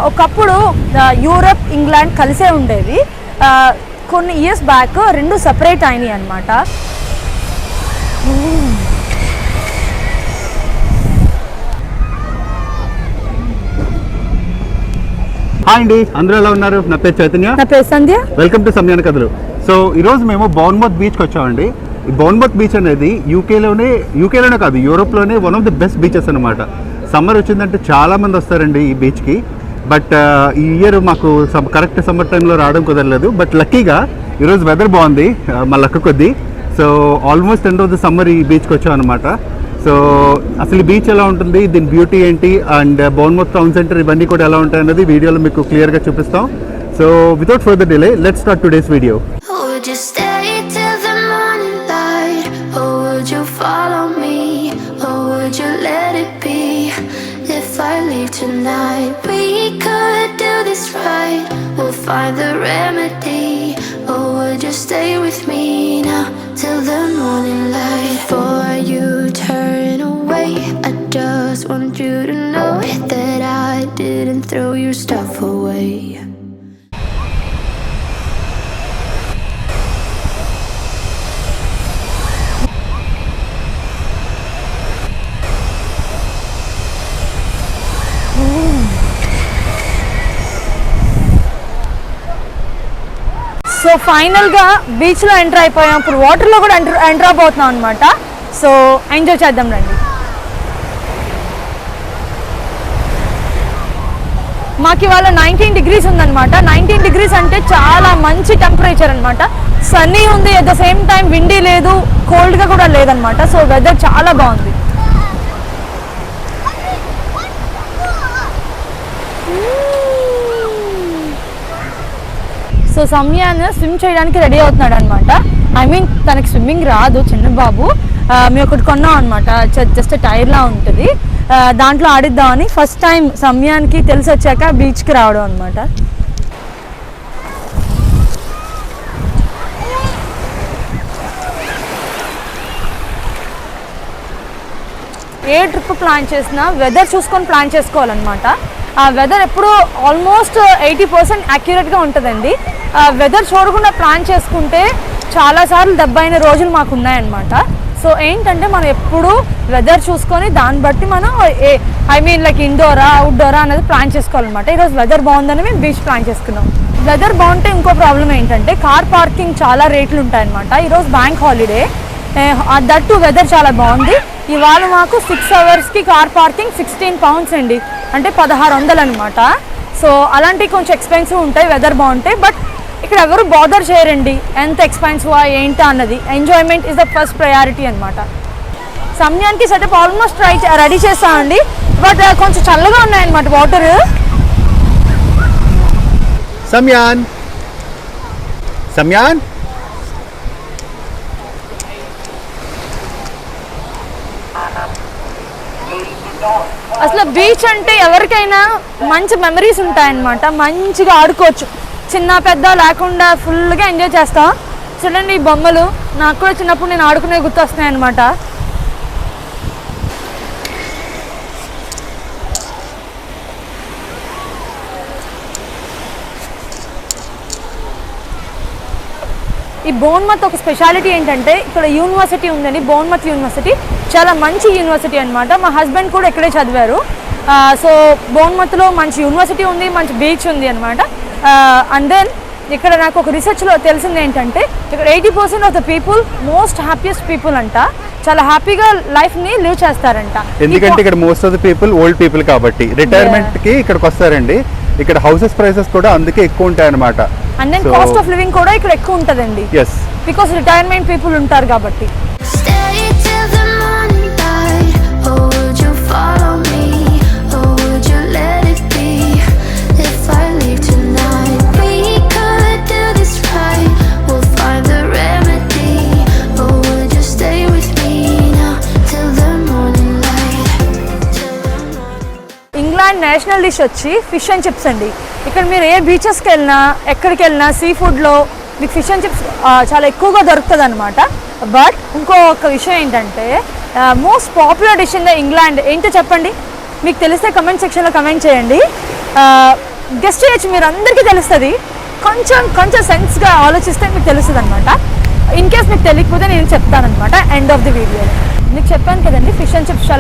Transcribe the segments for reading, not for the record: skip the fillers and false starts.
ఒకప్పుడు Europe England కలిసే ఉండేవి. కొన్ని ఇయర్స్ బ్యాక్ రెండు సెపరేట్ అయినాయి అన్నమాట. హాయ్ అండి, అందరూ ఎలా ఉన్నారు? నా పేరు చైతన్య. నా పేరు సంధ్య. వెల్కమ్ టు సంధ్యాన కథలు. సో ఈరోజు మేము బౌర్న్మౌత్ బీచ్కి వచ్చామండి. ఈ బౌర్న్మౌత్ బీచ్ అనేది యూకేలోనే కాదు, యూరోప్లోనే one of the best beaches అనమాట. సమ్మర్ వచ్చిందంటే చాలామంది వస్తారండి ఈ బీచ్కి. బట్ ఈ ఇయర్ మాకు కరెక్ట్ సమ్మర్ టైంలో రావడం కుదరలేదు. బట్ లక్కీగా ఈరోజు వెదర్ బాగుంది, మా లక్క కొద్దీ. So almost end of the summer ఈ బీచ్కి వచ్చాం అనమాట. సో అసలు బీచ్ ఎలా ఉంటుంది, దీని బ్యూటీ ఏంటి, అండ్ బౌర్న్మౌత్ టౌన్ సెంటర్ ఇవన్నీ కూడా ఎలా ఉంటాయి అనేది వీడియోలో మీకు క్లియర్గా చూపిస్తాం. So without further delay let's start today's video. Tonight we could do this right. We'll find the remedy. Or would you stay with me now till the morning light? Before you turn away, I just want you to know that I didn't throw your stuff away. So ఫైనల్గా బీచ్లో enter అయిపోయాం. ఇప్పుడు వాటర్లో కూడా enter అయిపోతున్నాం అనమాట. So enjoy చేద్దాం రండి. మాకు ఇవాళ 19 degrees ఉందన్నమాట. 19 degrees అంటే చాలా మంచి టెంపరేచర్ అనమాట. సన్నీ ఉంది, at the same time windy లేదు, కోల్డ్గా కూడా లేదనమాట. సో వెదర్ చాలా బాగుంది. సో సమ్యాన్ స్విమ్ చేయడానికి రెడీ అవుతున్నాడు అనమాట. ఐ మీన్ తనకి స్విమ్మింగ్ రాదు, చిన్న బాబు. మేము ఒకటి కొన్నాం అనమాట, జస్ట్ టైర్లా ఉంటుంది, దాంట్లో ఆడిద్దామని. ఫస్ట్ టైం సమ్యాన్కి తెలిసి వచ్చాక బీచ్కి రావడం అనమాట. ఏ ట్రిప్ ప్లాన్ చేసినా వెదర్ చూసుకొని ప్లాన్ చేసుకోవాలన్నమాట. ఆ వెదర్ ఎప్పుడు ఆల్మోస్ట్ 80% యాక్యురేట్గా ఉంటుందండి. వెదర్ చూడకుండా ప్లాన్ చేసుకుంటే చాలాసార్లు దెబ్బైన రోజులు మాకు ఉన్నాయన్నమాట. సో ఏంటంటే మనం ఎప్పుడు వెదర్ చూసుకొని దాన్ని బట్టి మనం లైక్ ఇండోరా అవుట్డోరా అనేది ప్లాన్ చేసుకోవాలన్నమాట. ఈరోజు వెదర్ బాగుందని మేము బీచ్ ప్లాన్ చేసుకున్నాం. వెదర్ బాగుంటే ఇంకో ప్రాబ్లం ఏంటంటే కార్ పార్కింగ్ చాలా రేట్లు ఉంటాయన్నమాట. ఈరోజు బ్యాంక్ హాలిడే, దట్టు వెదర్ చాలా బాగుంది. ఇవాళ మాకు 6 hours కార్ పార్కింగ్ 16 pounds అండి, అంటే 1600 అనమాట. సో అలాంటివి కొంచెం ఎక్స్పెన్సివ్ ఉంటాయి వెదర్ బాగుంటాయి. బట్ ఇక్కడ ఎవరు బాదర్ చేయరండి ఎంత ఎక్స్పెన్సివ్ ఏంటా అన్నది. Enjoyment is the first priority అనమాట. సమయానికి సెటప్ ఆల్మోస్ట్ రెడీ చేస్తామండి. బట్ కొంచెం చల్లగా ఉన్నాయన్నమాట వాటర్. సమ్యాన్ సమ్యాన్ అసలు బీచ్ అంటే ఎవరికైనా మంచి మెమరీస్ ఉంటాయన్నమాట. మంచిగా ఆడుకోవచ్చు, చిన్న పెద్ద లేకుండా ఫుల్గా ఎంజాయ్ చేస్తాం. చూడండి ఈ బొమ్మలు, నాకు కూడా చిన్నప్పుడు నేను ఆడుకునే గుర్తొస్తున్నాయి అనమాట. ఈ బౌర్న్మౌత్ ఒక స్పెషాలిటీ ఏంటంటే ఇక్కడ యూనివర్సిటీ ఉందండి, బౌర్న్మౌత్ యూనివర్సిటీ. చాలా మంచి యూనివర్సిటీ అనమాట. మా హస్బెండ్ కూడా ఇక్కడే చదివారు. సో బౌర్న్మౌత్లో మంచి యూనివర్సిటీ ఉంది, మంచి బీచ్ ఉంది అనమాట. అండ్ దెన్ ఇక్కడ నాకు ఒక రీసెర్చ్లో తెలిసింది ఏంటంటే ఇక్కడ 80% of the people most happiest people అంట. చాలా హ్యాపీగా లైఫ్ని లివ్ చేస్తారంట. ఎందుకంటే ఇక్కడ most of the people old people కాబట్టి రిటైర్మెంట్కి ఇక్కడికి వస్తారండి. ఇక్కడ హౌసెస్ ప్రైసెస్ కూడా అందుకే ఎక్కువ ఉంటాయి అనమాట. And then cost of living కూడా ఇక్కడ ఎక్కువ ఉంటుందండి, బికాస్ రిటైర్మెంట్ పీపుల్ ఉంటారు కాబట్టి. ఇంగ్లాండ్ నేషనల్ డిష్ వచ్చి ఫిష్ అండ్ చిప్స్ అండి. ఇక్కడ మీరు ఏ బీచెస్కి వెళ్ళినా ఎక్కడికి వెళ్ళినా సీ ఫుడ్లో మీకు ఫిష్ అండ్ చిప్స్ చాలా ఎక్కువగా దొరుకుతుంది అనమాట. బట్ ఇంకొక విషయం ఏంటంటే most popular dish in the England ఏంటో చెప్పండి, మీకు తెలిస్తే కమెంట్ సెక్షన్లో కమెంట్ చేయండి. గెస్ట్ చేయొచ్చు, మీరు అందరికీ తెలుస్తుంది. కొంచెం సెన్స్గా ఆలోచిస్తే మీకు తెలుస్తుంది అనమాట. ఇన్ కేస్ మీకు తెలియకపోతే నేను చెప్తానమాట ఎండ్ ఆఫ్ ది వీడియో. మీకు చెప్పాను కదండి fish and chips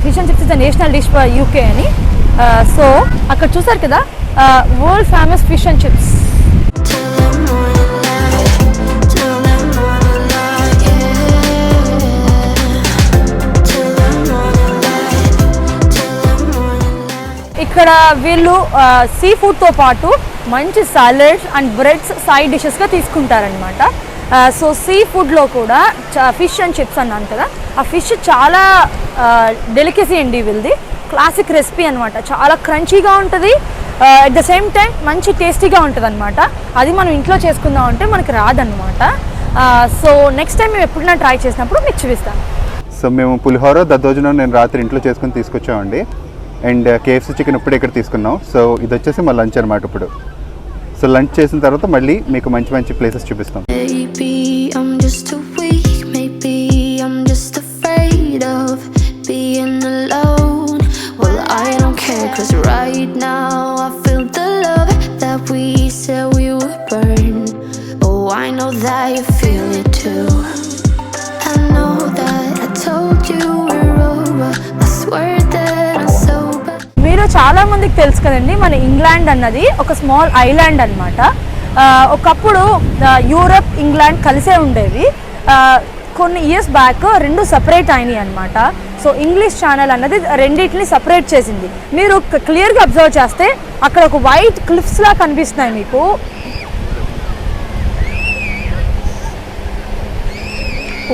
fish and chips is the national dish for UK అని. సో అక్కడ చూసారు కదా world famous fish and chips. ఇక్కడ వీళ్ళు సీ ఫుడ్తో పాటు మంచి సాలడ్స్ అండ్ బ్రెడ్స్ సైడ్ డిషెస్గా తీసుకుంటారనమాట. సో సీ ఫుడ్లో కూడా ఫిష్ అండ్ చిప్స్ అన్నాను కదా, ఆ ఫిష్ చాలా డెలికసీ అండి వీళ్ళది. క్లాసిక్ రెసిపీ అనమాట. చాలా క్రంచీగా ఉంటుంది, అట్ ద సేమ్ టైం మంచి టేస్టీగా ఉంటుంది అనమాట. అది మనం ఇంట్లో చేసుకుందాం అంటే మనకి రాదనమాట. సో నెక్స్ట్ టైం మేము ఎప్పుడైనా ట్రై చేసినప్పుడు మీకు చూపిస్తాను. సో మేము పులిహోర దద్దోజనం నేను రాత్రి ఇంట్లో చేసుకొని తీసుకొచ్చామండి. అండ్ KFC చికెన్ ఇప్పుడు ఇక్కడ తీసుకున్నాం. సో ఇది వచ్చేసి మా లంచ్ అనమాట ఇప్పుడు. సో లంచ్ చేసిన తర్వాత మళ్ళీ మీకు మంచి ప్లేసెస్ చూపిస్తాం. Maybe I'm just too weak, maybe I'm just afraid of being alone. Well, I don't care, 'cause right now I feel the love that we said we would burn. Oh, I know that you feel it too. I know that I told you we're over. I swear that I'm sober. మీరు చాలా మందికి తెలుసు కదండి, మన England అన్నది ఒక small island అనమాట. ఒకప్పుడు యూరప్ ఇంగ్లాండ్ కలిసే ఉండేవి. కొన్ని ఇయర్స్ బ్యాక్ రెండు సపరేట్ అయినాయి అనమాట. సో ఇంగ్లీష్ ఛానల్ అన్నది రెండింటిని సపరేట్ చేసింది. మీరు క్లియర్గా అబ్జర్వ్ చేస్తే అక్కడ ఒక వైట్ క్లిఫ్స్లా కనిపిస్తున్నాయి మీకు.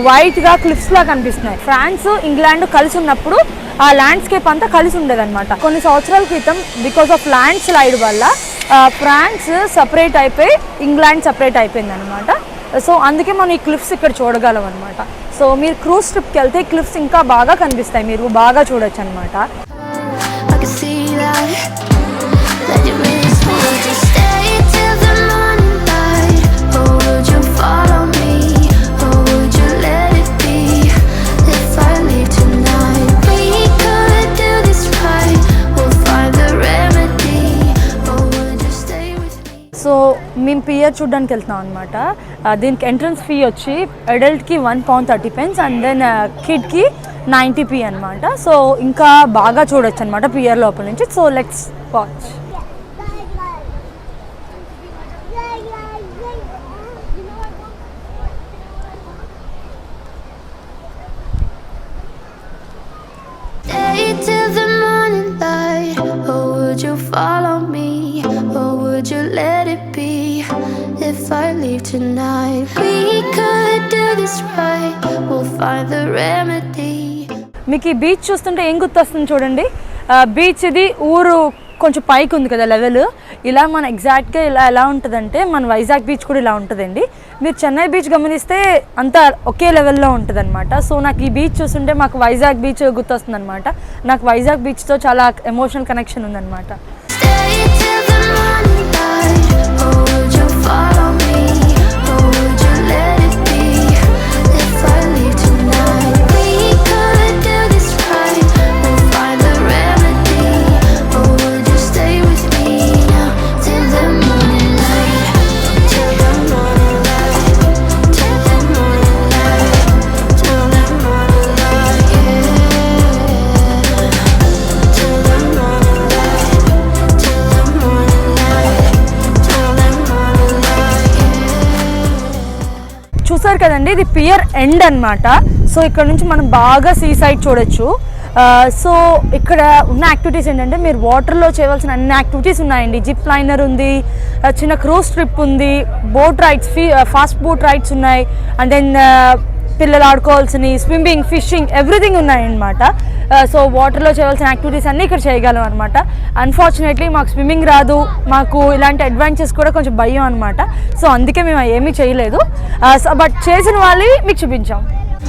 వైట్గా క్లిఫ్స్లా కనిపిస్తున్నాయి. ఫ్రాన్స్ ఇంగ్లాండ్ కలిసి ఉన్నప్పుడు ఆ ల్యాండ్స్కేప్ అంతా కలిసి ఉండేదన్నమాట. కొన్ని సంవత్సరాల క్రితం బికాస్ ఆఫ్ ల్యాండ్ స్లైడ్ వల్ల ఫ్రాన్స్ సపరేట్ అయిపోయి ఇంగ్లాండ్ సపరేట్ అయిపోయింది అనమాట. సో అందుకే మనం ఈ క్లిఫ్స్ ఇక్కడ చూడగలం అనమాట. సో మీరు క్రూజ్ ట్రిప్కి వెళ్తే క్లిఫ్స్ ఇంకా బాగా కనిపిస్తాయి, మీరు బాగా చూడొచ్చు అనమాట. I can see that you miss me. Would you stay till the morning light, or would you follow me, or would you let it be? If I leave tonight, we could do this right. We'll find the remedy, or would you stay with me? So మేము pear చూడడానికి వెళ్తున్నాం అనమాట. దీనికి entrance fee వచ్చి అడల్ట్కి £1.30 and then కిడ్కి 90p అనమాట. So ఇంకా బాగా చూడొచ్చు అనమాట పియర్ లోపల నుంచి. So let's watch. Stay till the morning light, or would you follow me, or would you let it be? If I leave tonight, we could do this right. We'll find the remedy. మీకు ఈ beach చూస్తుంటే ఏం గుర్తొస్తుంది చూడండి. Beach ఇది ఊరు కొంచెం పైకి ఉంది కదా లెవెల్. ఇలా మన ఎగ్జాక్ట్గా ఎలా ఉంటుందంటే మన వైజాగ్ బీచ్ కూడా ఇలా ఉంటుందండి. మీరు చెన్నై బీచ్ గమనిస్తే అంతా ఒకే లెవెల్లో ఉంటుంది అనమాట. సో నాకు ఈ బీచ్ చూస్తుంటే మాకు వైజాగ్ బీచ్ గుర్తొస్తుంది అనమాట. నాకు వైజాగ్ బీచ్తో చాలా ఎమోషనల్ కనెక్షన్ ఉందన్నమాట. Stay till the morning light, or would you follow me, or would you let it be? If I leave tonight, we could do this right. We'll find the remedy, or would you stay with me now till the morning light, till the morning light, till the morning light, till the morning light, yeah. Till the morning light, till the morning light, till the morning light, yeah. చూసారు కదండి, ఇది pear end అనమాట. So ఇక్కడ నుంచి మనం బాగా see side చూడొచ్చు. So ఇక్కడ ఉన్న యాక్టివిటీస్ ఏంటంటే మీరు వాటర్లో చేయవలసిన అన్ని యాక్టివిటీస్ ఉన్నాయండి. జిప్ లైనర్ ఉంది, చిన్న క్రూజ్ ట్రిప్ ఉంది, boat rides, fast boat rides ఉన్నాయి, అండ్ దెన్ పిల్లలు ఆడుకోవాల్సినవి స్విమ్మింగ్, ఫిషింగ్, ఎవ్రీథింగ్ ఉన్నాయన్నమాట. సో వాటర్లో చేయవలసిన యాక్టివిటీస్ అన్నీ ఇక్కడ చేయగలం అనమాట. అన్ఫార్చునేట్లీ మాకు స్విమ్మింగ్ రాదు, మాకు ఇలాంటి అడ్వెంచర్స్ కూడా కొంచెం భయం అనమాట. సో అందుకే మేము ఏమీ చేయలేదు. బట్ చేసిన వాళ్ళవి మీకు చూపించాం.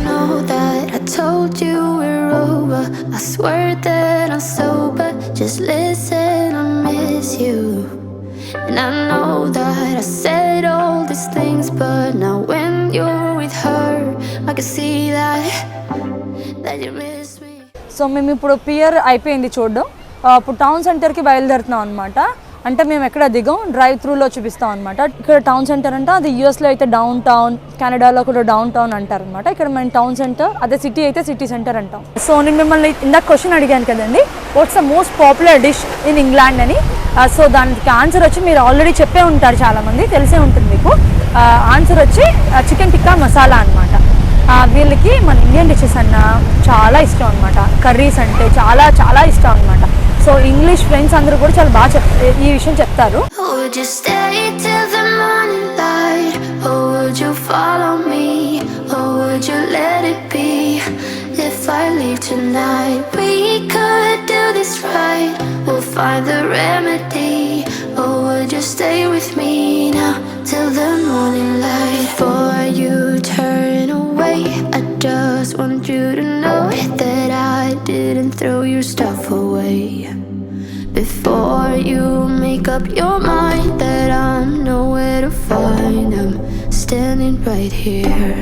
Know that I told you we're over. I swear that I'm sober. Just listen, I miss you. And I know that I said all these things, but now when you're with her, I can see that you miss me. So మేము ఇప్పుడు pear అయిపోయింది చూడడం. ఇప్పుడు town సెంటర్కి బయలుదేరుతున్నాం అనమాట. అంటే మేము ఎక్కడ దిగం, డ్రైవ్ త్రూలో చూపిస్తాం అనమాట. ఇక్కడ టౌన్ సెంటర్ అంటే అది యూఎస్లో అయితే డౌన్ టౌన్, కెనడాలో కూడా డౌన్ టౌన్ అంటారు అనమాట. ఇక్కడ మేము టౌన్ సెంటర్, అదే సిటీ అయితే సిటీ సెంటర్ అంటాం. సో నేను మిమ్మల్ని ఇందాక క్వశ్చన్ అడిగాను కదండి, what's the most popular dish in England అని. సో దానికి ఆన్సర్ వచ్చి మీరు ఆల్రెడీ చెప్పే ఉంటారు, చాలామంది తెలిసే ఉంటుంది మీకు. ఆన్సర్ వచ్చి చికెన్ టిక్కా మసాలా అనమాట. వీళ్ళకి మన ఇండియన్ డిషెస్ అన్న చాలా ఇష్టం అనమాట. కర్రీస్ అంటే చాలా చాలా ఇష్టం అనమాట. సో ఇంగ్లీష్ ఫ్రెండ్స్ అందరూ కూడా చాలా బాగా ఈ విషయం చెప్తారు. Would you stay till the morning light, or would you follow me, or would you let it be? If I leave tonight, we could do this right. We'll find the remedy, or would you stay with me now till the morning light? Before you turn away, I just want you to know that I didn't throw your stuff away. Before you make up your mind that I'm nowhere to find, I'm standing right here.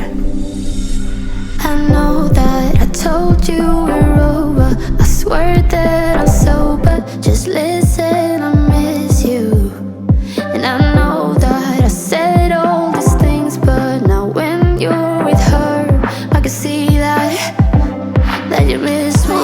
I know that I told you we're over, I swear that I'm sober, just listen, I miss you. And I know that I said all these things, but now when you're with her, I can see that you miss me.